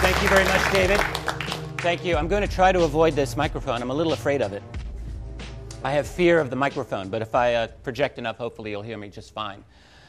Thank you very much, David. Thank you. I'm going to try to avoid this microphone. I'm a little afraid of it. I have fear of the microphone, but if I project enough, hopefully you'll hear me just fine.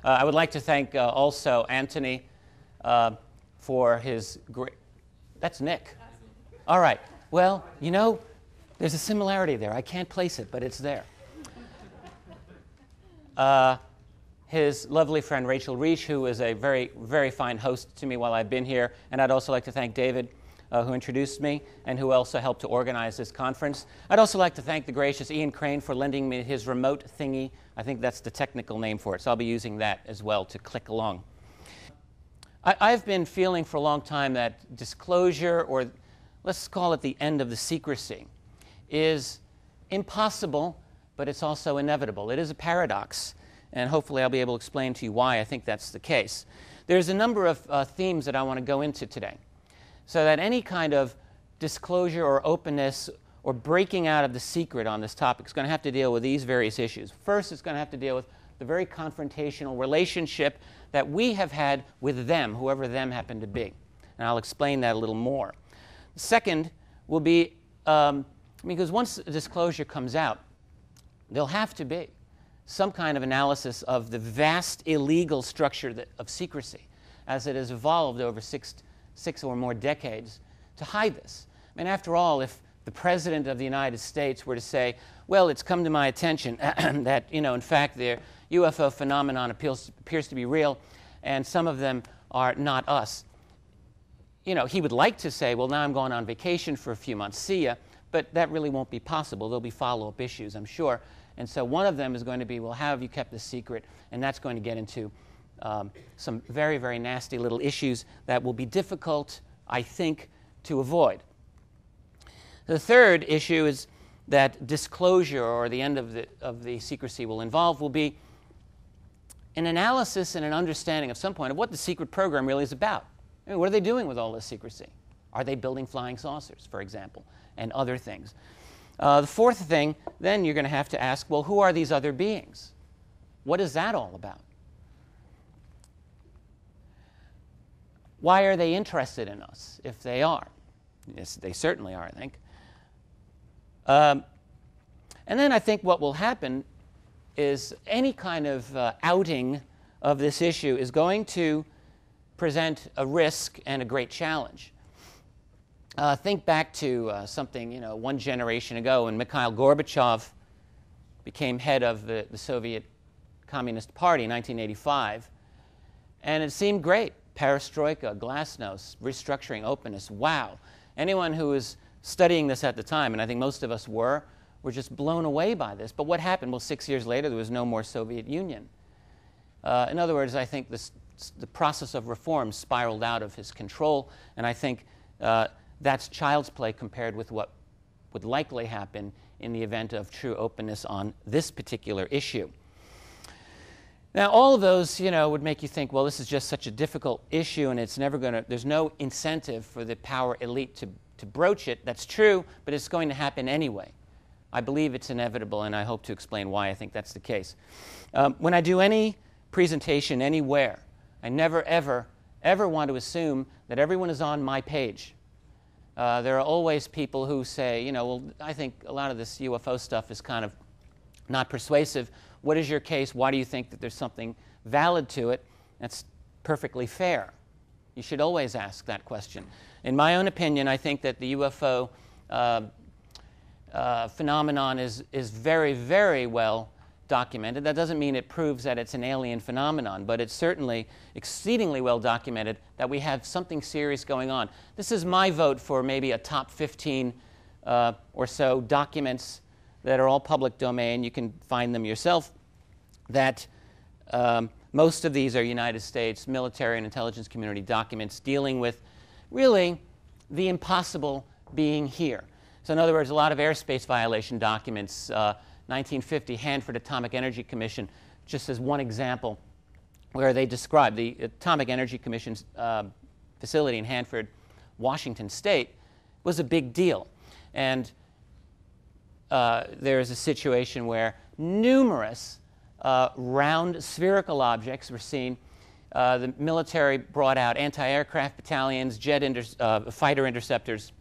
I would like to thank also Anthony for his great... That's Nick. All right. Well, you know, there's a similarity there. I can't place it, but it's there. His lovely friend Rachel Reich, who is a very, very fine host to me while I've been here. And I'd also like to thank David, who introduced me and who also helped to organize this conference. I'd also like to thank the gracious Ian Crane for lending me his remote thingy. I think that's the technical name for it, so I'll be using that as well to click along. I've been feeling for a long time that disclosure, or let's call it the end of the secrecy, is impossible, but it's also inevitable. It is a paradox. And hopefully I'll be able to explain to you why I think that's the case. There's a number of themes that I want to go into today, so that any kind of disclosure or openness or breaking out of the secret on this topic is going to have to deal with these various issues. First, it's going to have to deal with the very confrontational relationship that we have had with them, whoever them happen to be. And I'll explain that a little more. Second will be, because once a disclosure comes out, there'll have to be some kind of analysis of the vast illegal structure of secrecy as it has evolved over six or more decades to hide this. I mean, after all, if the President of the United States were to say, well, it's come to my attention that, you know, in fact, the UFO phenomenon appears to be real, and some of them are not us. You know, he would like to say, well, now I'm going on vacation for a few months, see ya, but that really won't be possible. There'll be follow-up issues, I'm sure. And so one of them is going to be, well, how have you kept this secret? And that's going to get into some very, very nasty little issues that will be difficult, I think, to avoid. The third issue is that disclosure, or the end of the secrecy will involve, will be an analysis and an understanding at some point of what the secret program really is about. I mean, what are they doing with all this secrecy? Are they building flying saucers, for example, and other things? The fourth thing, then you're going to have to ask, well, who are these other beings? What is that all about? Why are they interested in us, if they are? Yes, they certainly are, I think. And then I think what will happen is any kind of outing of this issue is going to present a risk and a great challenge. Think back to something, you know, one generation ago when Mikhail Gorbachev became head of the Soviet Communist Party in 1985. And it seemed great. Perestroika, glasnost, restructuring, openness. Wow. Anyone who was studying this at the time, and I think most of us were just blown away by this. But what happened? Well, 6 years later, there was no more Soviet Union. In other words, I think the process of reform spiraled out of his control, and I think that's child's play compared with what would likely happen in the event of true openness on this particular issue. Now, all of those, you know, would make you think, well, this is just such a difficult issue, and it's never going to, there's no incentive for the power elite to broach it. That's true, but it's going to happen anyway. I believe it's inevitable, and I hope to explain why I think that's the case. When I do any presentation anywhere, I never, ever, ever want to assume that everyone is on my page. There are always people who say, you know, well, I think a lot of this UFO stuff is kind of not persuasive. What is your case? Why do you think that there's something valid to it? That's perfectly fair. You should always ask that question. In my own opinion, I think that the UFO phenomenon is very, very well documented. That doesn't mean it proves that it's an alien phenomenon, but it's certainly exceedingly well documented that we have something serious going on. This is my vote for maybe a top 15 or so documents that are all public domain. You can find them yourself, that Most of these are United States military and intelligence community documents dealing with really the impossible being here. So in other words, a lot of airspace violation documents, 1950 Hanford Atomic Energy Commission, just as one example, where they describe the Atomic Energy Commission's facility in Hanford, Washington State, was a big deal. And there is a situation where numerous round spherical objects were seen. The military brought out anti-aircraft battalions, fighter interceptors,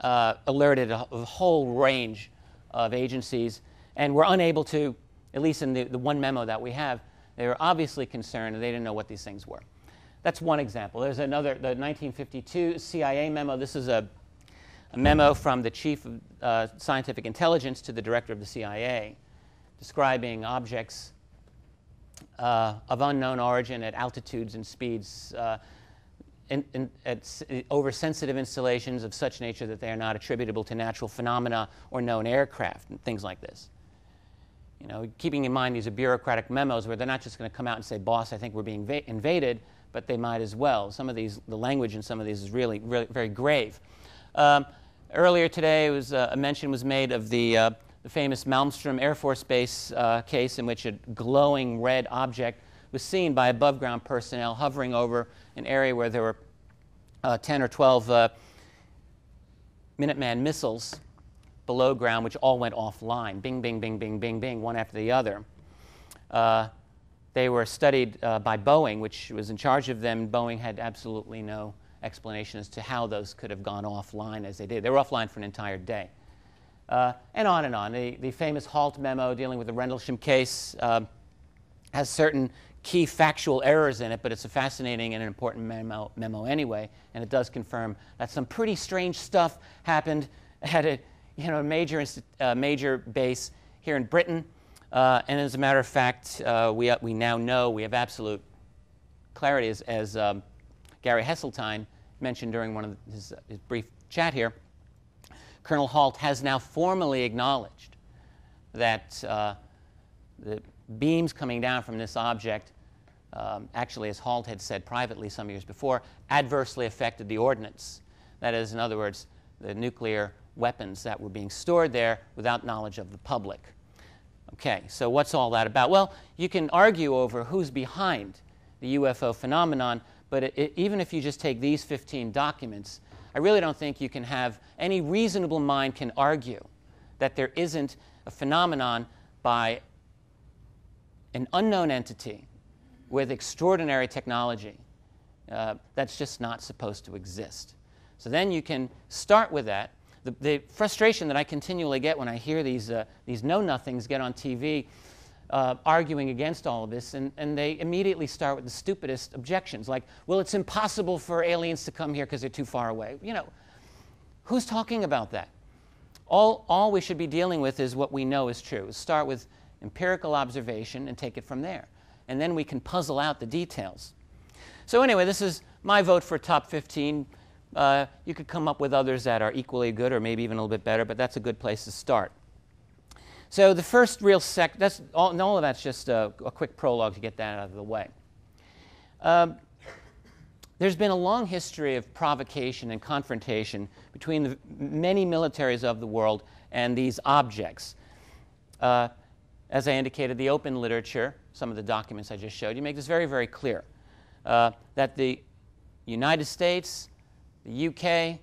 alerted a whole range of agencies, and were unable to, at least in the one memo that we have, they were obviously concerned and they didn't know what these things were. That's one example. There's another, the 1952 CIA memo. This is a memo from the chief of scientific intelligence to the director of the CIA, describing objects of unknown origin at altitudes and speeds over sensitive installations of such nature that they are not attributable to natural phenomena or known aircraft and things like this. You know, keeping in mind these are bureaucratic memos where they're not just going to come out and say, boss, I think we're being invaded, but they might as well. Some of these, the language in some of these is really, really very grave. Earlier today, a mention was made of the famous Malmstrom Air Force Base case in which a glowing red object was seen by above-ground personnel hovering over an area where there were 10 or 12 Minuteman missiles below ground, which all went offline. Bing, bing, bing, bing, bing, bing, one after the other. They were studied by Boeing, which was in charge of them. Boeing had absolutely no explanation as to how those could have gone offline as they did. They were offline for an entire day. And on and on. The famous Halt memo dealing with the Rendlesham case has certain key factual errors in it, but it's a fascinating and an important memo anyway, and it does confirm that some pretty strange stuff happened at a major base here in Britain. And as a matter of fact, we now know, we have absolute clarity, as Gary Hesseltine mentioned during one of his brief chat here. Colonel Halt has now formally acknowledged that the beams coming down from this object, actually, as Halt had said privately some years before, adversely affected the ordnance. That is, in other words, the nuclear weapons that were being stored there without knowledge of the public. Okay, so what's all that about? Well, you can argue over who's behind the UFO phenomenon, but even if you just take these 15 documents, I really don't think you can have any reasonable mind can argue that there isn't a phenomenon by an unknown entity with extraordinary technology that's just not supposed to exist. So then you can start with that. The frustration that I continually get when I hear these know-nothings get on TV arguing against all of this, and they immediately start with the stupidest objections, like, well, it's impossible for aliens to come here because they're too far away. You know, who's talking about that? All we should be dealing with is what we know is true. Start with empirical observation and take it from there. And then we can puzzle out the details. So anyway, this is my vote for top 15. You could come up with others that are equally good or maybe even a little bit better, but that's a good place to start. So the first real all of that's just a quick prologue to get that out of the way. There's been a long history of provocation and confrontation between the many militaries of the world and these objects. As I indicated, the open literature, some of the documents I just showed you, make this very, very clear that the United States, the UK, and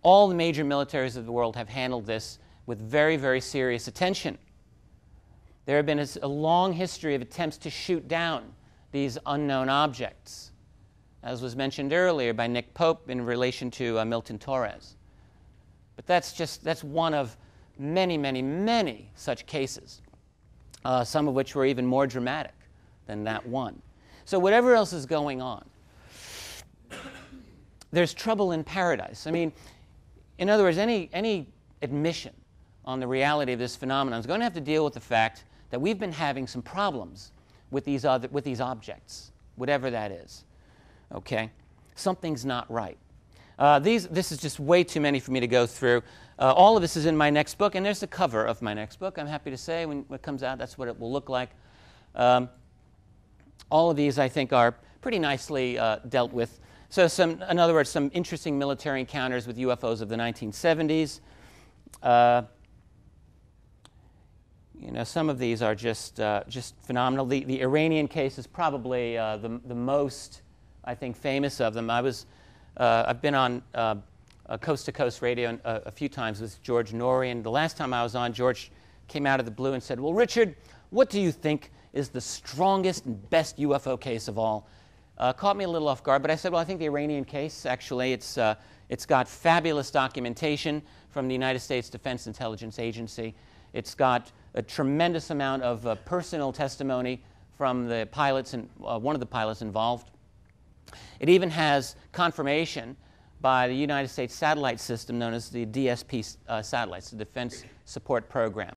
all the major militaries of the world have handled this with very, very serious attention. There have been a long history of attempts to shoot down these unknown objects, as was mentioned earlier by Nick Pope in relation to Milton Torres. But that's one of many, many, many such cases, some of which were even more dramatic than that one. So whatever else is going on, there's trouble in paradise. I mean, in other words, any admission on the reality of this phenomenon is going to have to deal with the fact that we've been having some problems with these objects, whatever that is. Okay? Something's not right. This is just way too many for me to go through. All of this is in my next book, and there's the cover of my next book. I'm happy to say when it comes out, that's what it will look like. all of these, I think, are pretty nicely dealt with. So in other words, some interesting military encounters with UFOs of the 1970s. Some of these are just phenomenal. The Iranian case is probably the most, I think, famous of them. I've been on Coast to Coast Radio a few times with George Norrie, and the last time I was on, George came out of the blue and said, "Well, Richard, what do you think is the strongest and best UFO case of all?" Caught me a little off guard, but I said, well, I think the Iranian case, actually, it's got fabulous documentation from the United States Defense Intelligence Agency. It's got a tremendous amount of personal testimony from the pilots and one of the pilots involved. It even has confirmation by the United States satellite system known as the DSP satellites, the Defense Support Program.